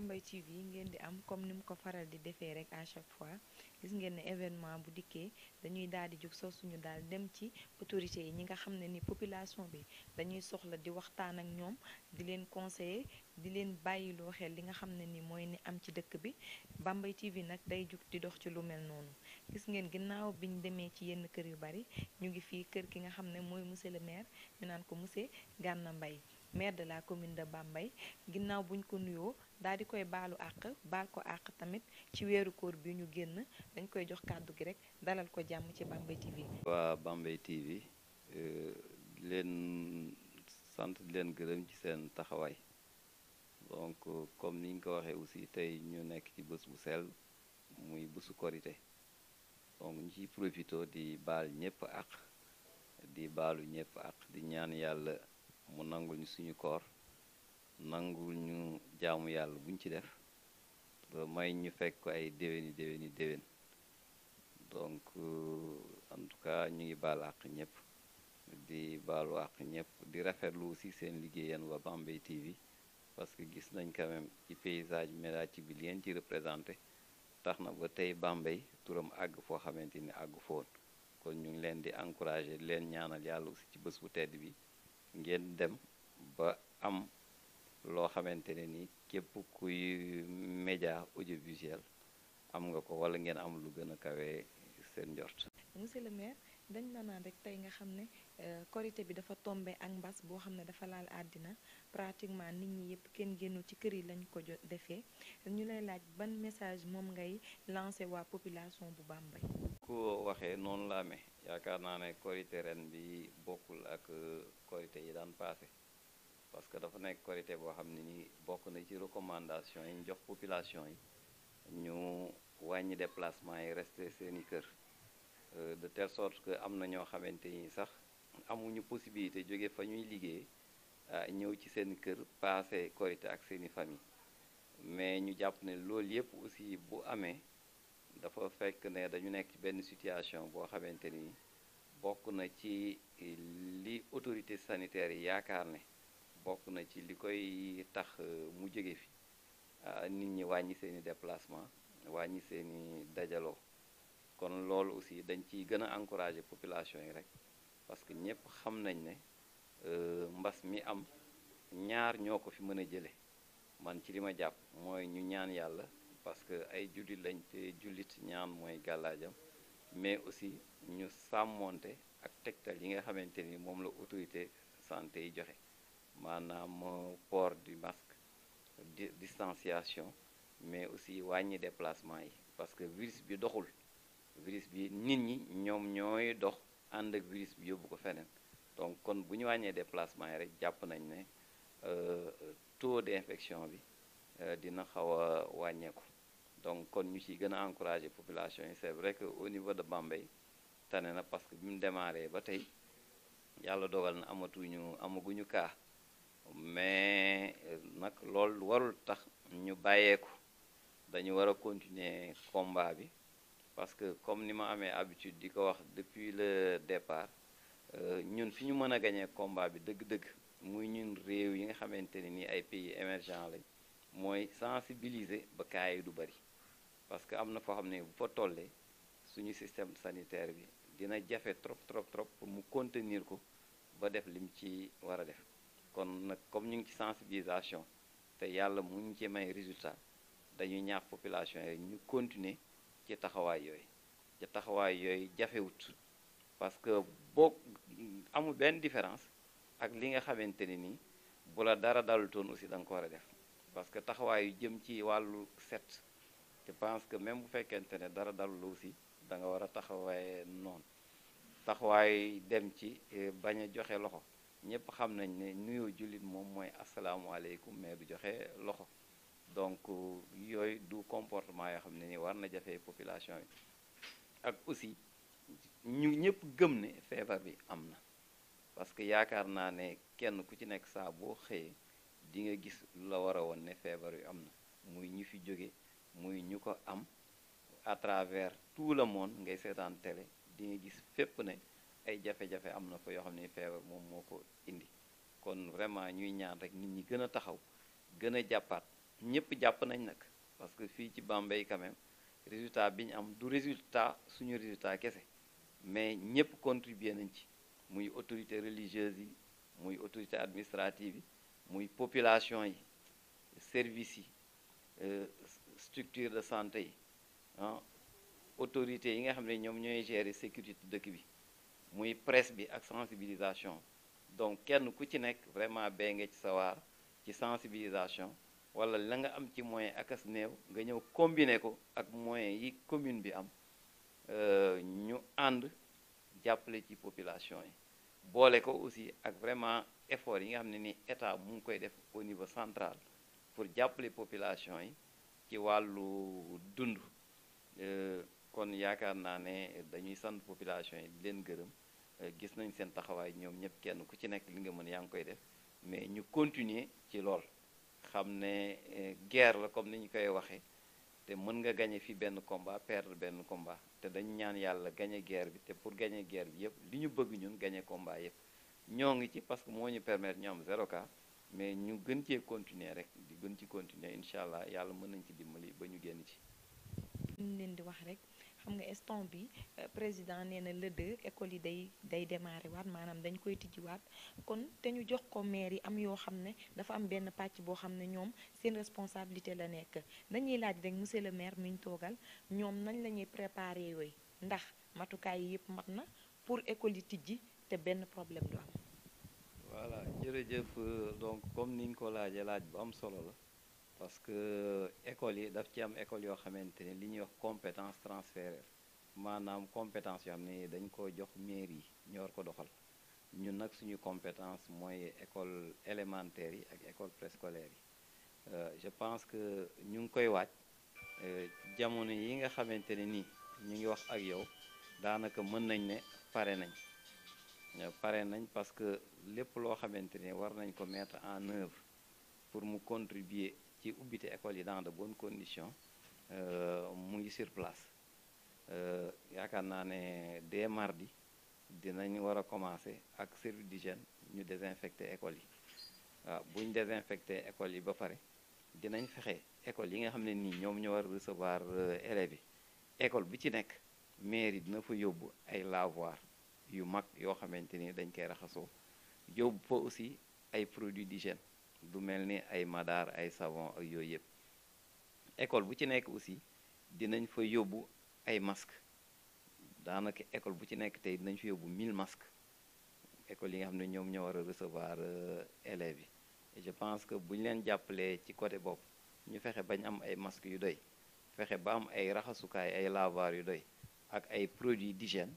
Bambey TV ngeen di am comme ni mu ko faral di defee rek à chaque fois gis ngeen ne événement bu dikkee dañuy daal di jóg soo suñu daal dem ci autorités yi ñi nga xam ne ni population bi dañuy soxla di waxtaan ak ñoom di leen conseiller di leen bàyyiloo xel li nga xam ne ni mooy ni am ci dëkk bi Bambey TV nag day jug di dox ci lu mel noonu gis ngeen ginnaaw bi ñu demee ci yenn kër yu bari ñu ngi fii kër ki nga xam ne mooy monsieur le maire ñu naan ko monsieur Gana Mbaye maire de la commune de Bambey ginnaaw buñ ko nuyoo daal di koy baalu àq baal ko àq tamit ci weeru koor bi ñu génn dañ koy jox kàddu gi rek dalal ko jàmm ci Bambey TV. waa Bambey TV leen sant di leen gërëm ci seen taxawaay donc comme niñ ko waxee aussi tey ñu nekk ci bés bu sell muy bésu korité donc ñu ciy profité di baal ñëpp àq di baalu ñëpp àq di ñaan yàlla mu nangul ñu suñu koor nangul ñu jaamu yàlla buñ ci def ba may ñu fekk ko ay déwéni déwén donc en tout cas ñu ngi baal àq ñëpp di baalu àq ñëpp di rafetlu aussi seen liggéeyan waa Bambey TV parce que gis nañ quand même ci paysage médiatique bi li ngeen ci représenté tax na ba tey Bambey turam àgg foo xamante ni àgg foon kon ñu ngi leen di encouragé leen ñaanal yàlla aussi ci bés bu tedd bi ngeen dem ba am loo xamante ne ni képp kuy média audiovisuel am nga ko wala ngeen am lu gën a kawe seen njort. monsieur le maire dañ la naan rek tey nga xam ne korité bi dafa tombé ak mbas boo xam ne dafa laal àddina pratiquement nit ñi yëpp kenn génnul ci kër yi lañ ko defee ñu lay laaj ban message moom ngay lancé waa population bu Bambey. ku waxee noonu la amee yaakaar naa ne korité ren bi bokkul ak korité yi daan passé parce que dafa nekk korité boo xam ne ni bokk na ci recommandation yi ñu jox population yi ñu wàññi déplacement yi resté seeni kër de telle sorte que am na ñoo xamante ni sax amuñu possibilité jóge fa ñuy liggéey ñëw ci seen kër passé korité ak seeni famille mais ñu jàpp ne loolu yëpp aussi bu amee dafa fekk ne dañu nekk ci benn situation boo xamante ni bokk na ci li autorité sanitaire yi yaakaar ne bokk na ci li koy tax mu jóge fi nit ñi wàññi seeni déplacement wàññi seeni dajaloo kon loolu aussi dañ ciy gën a encourager population yi rek parce que ñëpp xam nañ ne mbas mi am ñaar ñoo ko fi mën a jële man ci li ma jàpp mooy ñu ñaan yàlla parce que ay jullit lañ te jullit ñaan mooy gàllaajam mais aussi ñu sàmmoonte ak tegtal yi nga xamante ni moom la autorité santé yi joxe maanaam port du masque distanciation mais aussi wàññi déplacement yi parce que virus bi doxul virus bi nit ñi ñoom ñooy dox ànd ak virus bi yóbbu ko feneen donc kon bu ñu wàññee déplacement yi rek jàpp nañ ne taux d'infection bi dina xaw a wàññeeku donc kon ñu ciy gën a encourager population yi c'est vrai que au niveau de Bambey tane na parce que bi mu démarré ba tey yàlla dogal na amaguñu cas mais nag loolu warul tax ñu bàyyeeku dañu war a continuer combat bi parce que comme ni ma amee habitude di ko wax depuis le départ ñun fi ñu mën a gañee combat bi dëgg-dëgg muy ñun réew yi nga xamante ne ni ay pays émergents lañ mooy sensibiliser ba cas yi du bari parce que am na foo xam ne bu fa tollee suñu système sanitaire bi dina jafe trop pour mu contenir ko ba def lim ci war a def kon nag comme ñu ngi ci sensibilisation te yàlla mu ngi ci may résultat dañuy ñaax population yi ñu continuer ci taxawaay yooyu jafewut parce que boo amul benn différence ak li nga xamante ne ni bu la dara dalutoon aussi da nga ko war a def parce que taxawaay yu jëm ci wàllu set je pense que même bu fekkente ne dara dalul aussi da nga war a taxawaay noonu taxawaay dem ci bañ a joxe loxo ñëpp xam nañ ne nuyoo jullit moom mooy asalaamualeykum mais du joxe loxo donc yooyu du comportement yoo xam ne ni war na jafe population yi ak aussi ñu ñëpp gëm ne feebar bi am na parce que yaakaar naa ne kenn ku ci nekk saa boo xëyee di nga gis lu la war a woon ne feebar bi am na muy ñu fi jóge muy ñu ko am à travers tout le monde ngay seetaan télé di nga gis fépp ne ay jafe-jafe am na fa yoo xam ne feebar moom moo ko indi kon vraiment ñuy ñaan rek nit ñi gën a taxaw gën a jàppaat ñëpp jàpp nañ nag parce que fii ci Bambey quand même résultat bi ñu am du résultat suñu résultat kese mais ñëpp contribuer nañ ci muy autorité religieuse yi muy autorité administrative yi muy population yi services yi structure de santé yi ah autorités yi nga xam ne ñoom ñooy gérer sécurité dëkk bi muy presse bi ak sensibilisation donc kenn ku ci nekk vraiment bee nga ci sawar ci sensibilisation wala la nga am ci moyen ak as néew nga ñëw combiner ko ak moyen yi commune bi am ñu ànd jàppale ci population yi boole ko aussi ak vraiment effort yi nga xam ne ni état mu ngi koy def au niveau central pour jàppale population yi ci wàllu dund kon yaakaar naa ne dañuy sant population yi di leen gërëm gis nañ seen taxawaay ñoom ñëpp kenn ku ci nekk li nga mën yaa ngi koy def mais ñu continuer ci lool xam ne guerre la comme ni ñu koy waxee te mën nga gagner fi benn combat perdre benn combat te dañu ñaan yàlla gagner guerre bi te pour gagner guerre bi yëpp li ñu bëgg ñun gagner combat yëpp ñoo ngi ci parce que moo ñu permettre ñu am 0 cas mais ñu gën cee continuer rek di gën ci continuer incha allah yàlla mën nañ ci dimbali ba ñu génn ci. ñu leen di wax rek xam nga instant bi président nee na le 2 école yi day démarrer waat maanaam dañ koy tijjiwaat kon te ñu jox ko maire yi am yoo xam ne dafa am benn pàcc boo xam ne ñoom seen responsabilité la nekk dañuy laaj rek monsieur le maire mi ñu toogal ñoom nañ la ñuy préparer yooyu ndax matukaay yi yëpp mat na pour école yi tijji te benn problème du am. voilà jërëjëf donc comme ni nga ko laajee laaj bu am solo la. parce que école yi daf ci am école yoo xamante ne li ñuy wax compétence transférée maanaam compétence yoo xam ne dañ ko jox mairie yi ñoo war ko doxal ñun nag suñu compétence mooy école élémentaire yi ak école préscolaire yi je pense que ñu ngi koy waaj jamono yi nga xamante ne nii ñu ngi wax ak yow daanaka mën nañ ne pare nañ parce que lépp loo xamante ne war nañ ko mettre en œuvre pour mu contribuer ci ubbite école yi dans de bonnes conditions mu ngi sur place yaakaar naa ne dès mardi dinañ war a commencer ak service d'hygiène ñu désinfecter école yi waaw bu ñu désinfecter école yi ba pare dinañ fexe école yi nga xam ne nii ñoom ñoo war a recevoir élèves yi école bi ci nekk mairie dina fa yóbbu ay lavoir yu mag yoo xamante ni dañ koy raxasoo yóbbu fa aussi ay produits d'hygiène du mel ni ay madar ay savon ak yooyu yëpp école bu ci nekk aussi dinañ fa yóbbu ay masques daanaka école bu ci nekk tey dinañ fa yóbbu 1000 masques école yi nga xam ne ñoom ñoo war a recevoir élèves yi et je pense que bu ñu leen jàppalee ci côté bopp ñu fexe bañ am ay masques yu doy fexe ba am ay raxasukaay ay lavoir yu doy ak ay produits d'hygiène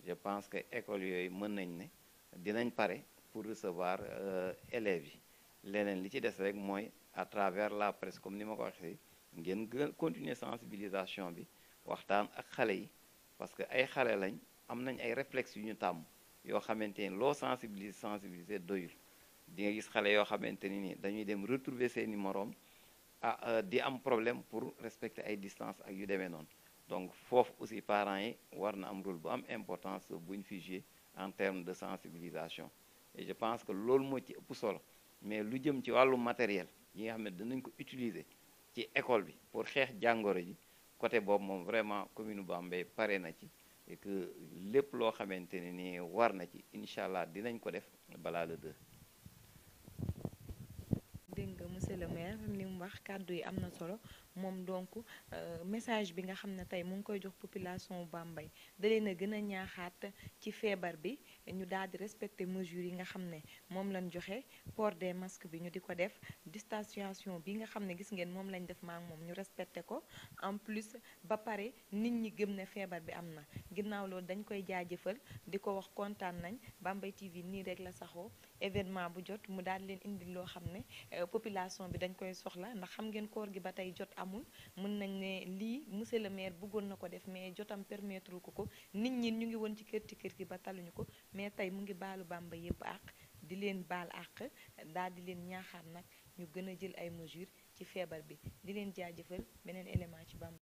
je pense que école yooyu mën nañ ne dinañ pare pour recevoir élèves yi leneen li ci des rek mooy à travers la presse comme ni ma ko waxee ngeen gën continuer sensibilisation bi waxtaan ak xale yi parce que ay xale lañ am nañ ay réflexes yu ñu tàmm yoo xamante ni loo sensibiliser doyul di nga gis xale yoo xamante ni dañuy dem retrouver seeni moroom di am problème pour respecter ay distance ak yu demee noonu donc foofu aussi parents yi war na am rôle bu am importance bu ñu fi jouer en termes de sensibilisation et je pense que loolu moo ci ëpp solo mais lu jëm ci wàllu matériel yi nga xam ne danañ ko utiliser ci école bi pour xeex jàngoro ji côté boobu moom vraiment commune Bambey pare na ci et que lépp loo xamante ne ni war na ci incha allah dinañ ko def balaa le 2. dégg nga monsieur le maire li mu wax kàddu yi am na solo moom donc message bi nga xam ne tey mu ngi koy jox population Bambey da leen a gën a ñaaxaat ci feebar bi ñu daal di respecter mesures yi nga xam ne moom lañ joxe port des masques bi ñu di ko def distanciation bi nga xam ne gis ngeen moom lañ def maak moom ñu respecté ko en plus ba pare nit ñi gëm ne feebar bi am na ginnaaw loolu dañ koy jaajëfal di ko wax kontaan nañ Bambey TV nii rek la saxoo événement bu jot mu daal leen indi loo xam ne population bi dañ koy soxla ndax xam ngeen koor gi ba tey jot amul mën nañ ne lii monsieur le maire bëggoon na ko def mais jotam permettre ko nit ñi ñu ngi woon ci kër gi ba taluñu ko mais tey mu ngi baalu Bambey yëpp àq di leen baal àq daal di leen ñaaxaat nag ñu gën a jël ay mesures ci feebar bi di leen jaajëfal beneen élément ci Bambey